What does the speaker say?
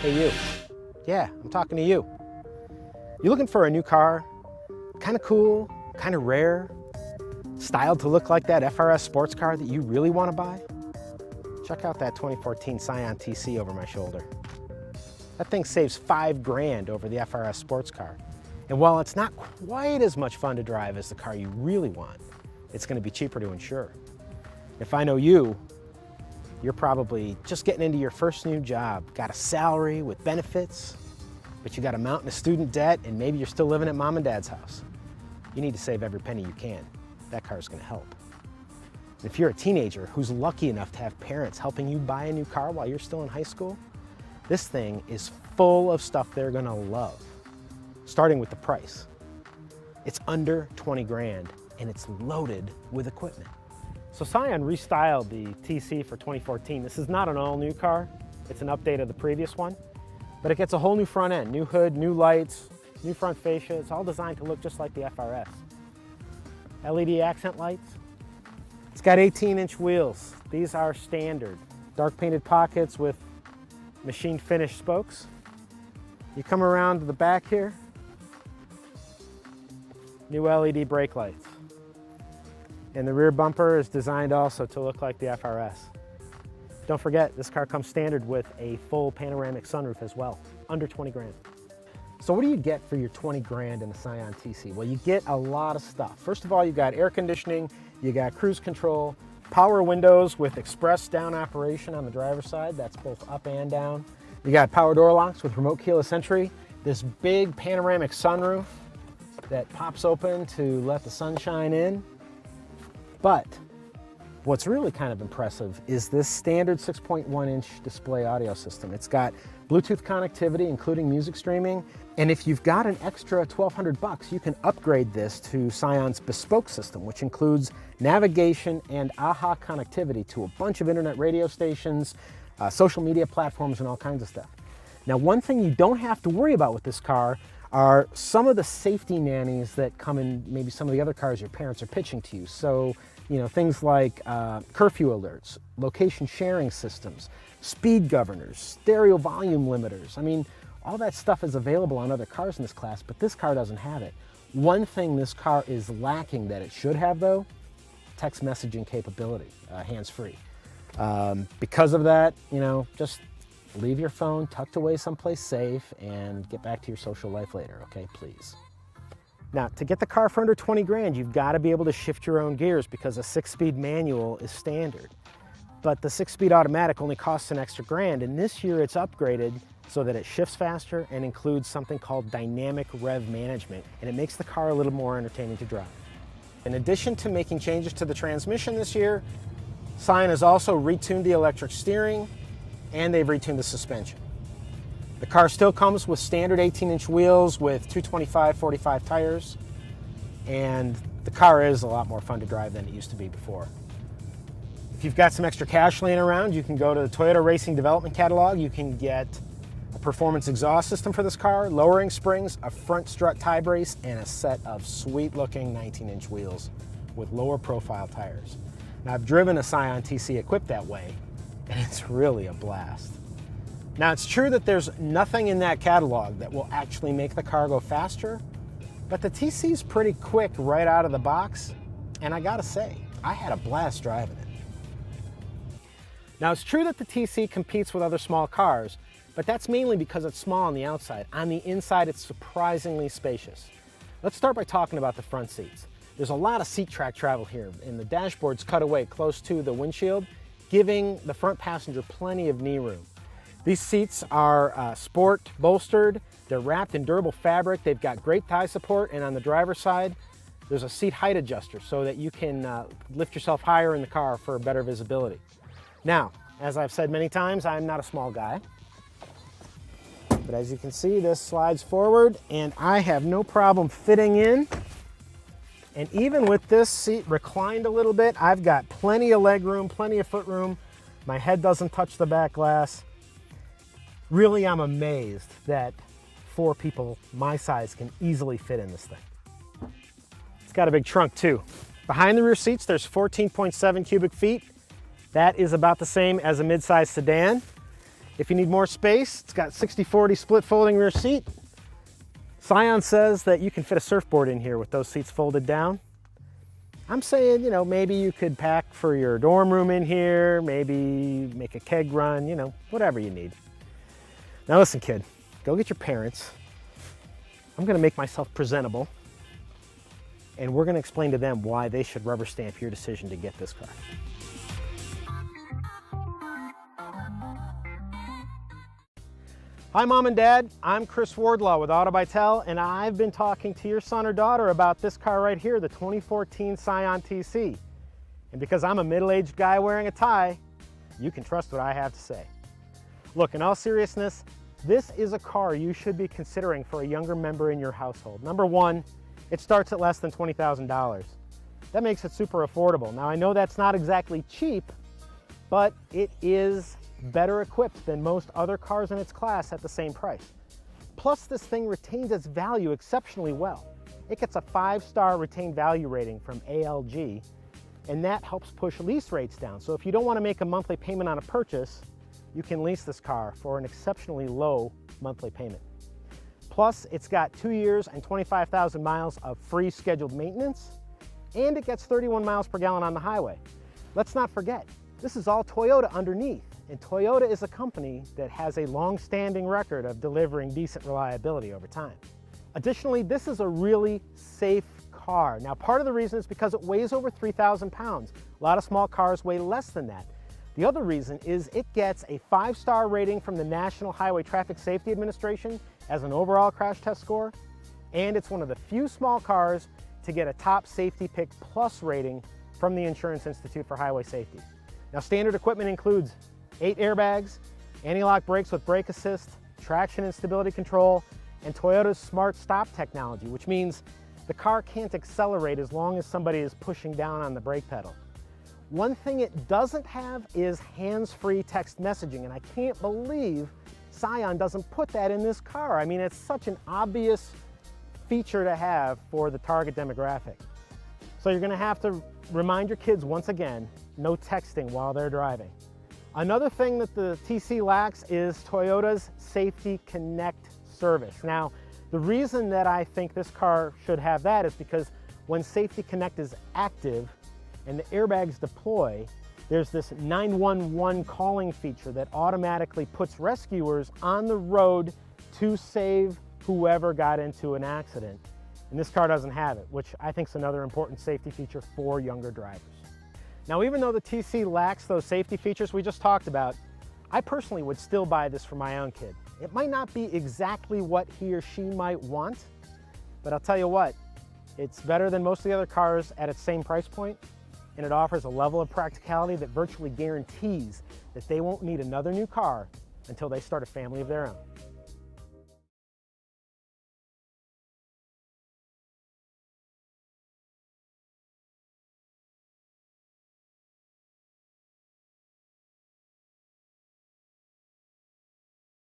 Hey you. Yeah, I'm talking to you. You looking for a new car? Kind of cool, kind of rare, styled to look like that FRS sports car that you really want to buy? Check out that 2014 Scion TC over my shoulder. That thing saves $5 grand over the FRS sports car. And while it's not quite as much fun to drive as the car you really want, it's going to be cheaper to insure. If I know you, you're probably just getting into your first new job, got a salary with benefits, but you got a mountain of student debt and maybe you're still living at mom and dad's house. You need to save every penny you can. That car's going to help. And if you're a teenager who's lucky enough to have parents helping you buy a new car while you're still in high school, this thing is full of stuff they're going to love, starting with the price. It's under 20 grand and it's loaded with equipment. So Scion restyled the TC for 2014. This is not an all-new car. It's an update of the previous one, but it gets a whole new front end, new hood, new lights, new front fascia. It's all designed to look just like the FRS. LED accent lights. It's got 18-inch wheels. These are standard. Dark painted pockets with machine finished spokes. You come around to the back here, new LED brake lights. And the rear bumper is designed also to look like the FRS. Don't forget, this car comes standard with a full panoramic sunroof as well, under 20 grand. So what do you get for your 20 grand in a Scion TC? Well, you get a lot of stuff. First of all, you got air conditioning, you got cruise control, power windows with express down operation on the driver's side. That's both up and down. You got power door locks with remote keyless entry, this big panoramic sunroof that pops open to let the sunshine in. But what's really kind of impressive is this standard 6.1-inch display audio system. It's got Bluetooth connectivity, including music streaming. And if you've got an extra $1,200, you can upgrade this to Scion's bespoke system, which includes navigation and AHA connectivity to a bunch of internet radio stations, social media platforms, and all kinds of stuff. Now, one thing you don't have to worry about with this car are some of the safety nannies that come in maybe some of the other cars your parents are pitching to you. So, you know, things like curfew alerts, location sharing systems, speed governors, stereo volume limiters. I mean, all that stuff is available on other cars in this class, but this car doesn't have it. One thing this car is lacking that it should have, though, text messaging capability, hands-free. Because of that, you know, just leave your phone tucked away someplace safe and get back to your social life later, okay, please. Now, to get the car for under 20 grand, you've got to be able to shift your own gears because a 6-speed manual is standard. But the 6-speed automatic only costs an extra grand, and this year it's upgraded so that it shifts faster and includes something called dynamic rev management, and it makes the car a little more entertaining to drive. In addition to making changes to the transmission this year, Scion has also retuned the electric steering, and they've retuned the suspension. The car still comes with standard 18-inch wheels with 225/45 tires, and the car is a lot more fun to drive than it used to be before. If you've got some extra cash laying around, you can go to the Toyota Racing Development Catalog. You can get a performance exhaust system for this car, lowering springs, a front strut tie brace, and a set of sweet-looking 19-inch wheels with lower profile tires. Now, I've driven a Scion TC equipped that way, and it's really a blast. Now, it's true that there's nothing in that catalog that will actually make the car go faster, but the TC's pretty quick right out of the box, and I gotta say, I had a blast driving it. Now, it's true that the TC competes with other small cars, but that's mainly because it's small on the outside. On the inside, it's surprisingly spacious. Let's start by talking about the front seats. There's a lot of seat track travel here, and the dashboard's cut away close to the windshield, giving the front passenger plenty of knee room. These seats are sport bolstered, they're wrapped in durable fabric, they've got great thigh support, and on the driver's side, there's a seat height adjuster so that you can lift yourself higher in the car for better visibility. Now, as I've said many times, I'm not a small guy, but as you can see, this slides forward, and I have no problem fitting in. And even with this seat reclined a little bit, I've got plenty of leg room, plenty of foot room. My head doesn't touch the back glass. Really, I'm amazed that 4 people my size can easily fit in this thing. It's got a big trunk too. Behind the rear seats, there's 14.7 cubic feet. That is about the same as a mid-size sedan. If you need more space, it's got 60/40 split folding rear seat. Scion says that you can fit a surfboard in here with those seats folded down. I'm saying, maybe you could pack for your dorm room in here, maybe make a keg run, whatever you need. Now listen, kid, go get your parents. I'm gonna make myself presentable, and we're gonna explain to them why they should rubber stamp your decision to get this car. Hi, Mom and Dad. I'm Chris Wardlaw with Auto by Tel, and I've been talking to your son or daughter about this car right here, the 2014 Scion TC. And because I'm a middle-aged guy wearing a tie, you can trust what I have to say. Look, in all seriousness, this is a car you should be considering for a younger member in your household. Number one, it starts at less than $20,000. That makes it super affordable. Now, I know that's not exactly cheap, but it is better equipped than most other cars in its class at the same price. Plus, this thing retains its value exceptionally well. It gets a 5-star retained value rating from ALG, and that helps push lease rates down. So if you don't want to make a monthly payment on a purchase, you can lease this car for an exceptionally low monthly payment. Plus, it's got 2 years and 25,000 miles of free scheduled maintenance, and it gets 31 miles per gallon on the highway. Let's not forget, this is all Toyota underneath. And Toyota is a company that has a long-standing record of delivering decent reliability over time. Additionally, this is a really safe car. Now, part of the reason is because it weighs over 3,000 pounds. A lot of small cars weigh less than that. The other reason is it gets a 5-star rating from the National Highway Traffic Safety Administration as an overall crash test score, and it's one of the few small cars to get a top Safety Pick Plus rating from the Insurance Institute for Highway Safety. Now, standard equipment includes 8 airbags, anti-lock brakes with brake assist, traction and stability control, and Toyota's smart stop technology, which means the car can't accelerate as long as somebody is pushing down on the brake pedal. One thing it doesn't have is hands-free text messaging, and I can't believe Scion doesn't put that in this car. I mean, it's such an obvious feature to have for the target demographic. So you're gonna have to remind your kids once again, no texting while they're driving. Another thing that the TC lacks is Toyota's Safety Connect service. Now, the reason that I think this car should have that is because when Safety Connect is active and the airbags deploy, there's this 911 calling feature that automatically puts rescuers on the road to save whoever got into an accident. And this car doesn't have it, which I think is another important safety feature for younger drivers. Now, even though the TC lacks those safety features we just talked about, I personally would still buy this for my own kid. It might not be exactly what he or she might want, but I'll tell you what, it's better than most of the other cars at its same price point, and it offers a level of practicality that virtually guarantees that they won't need another new car until they start a family of their own.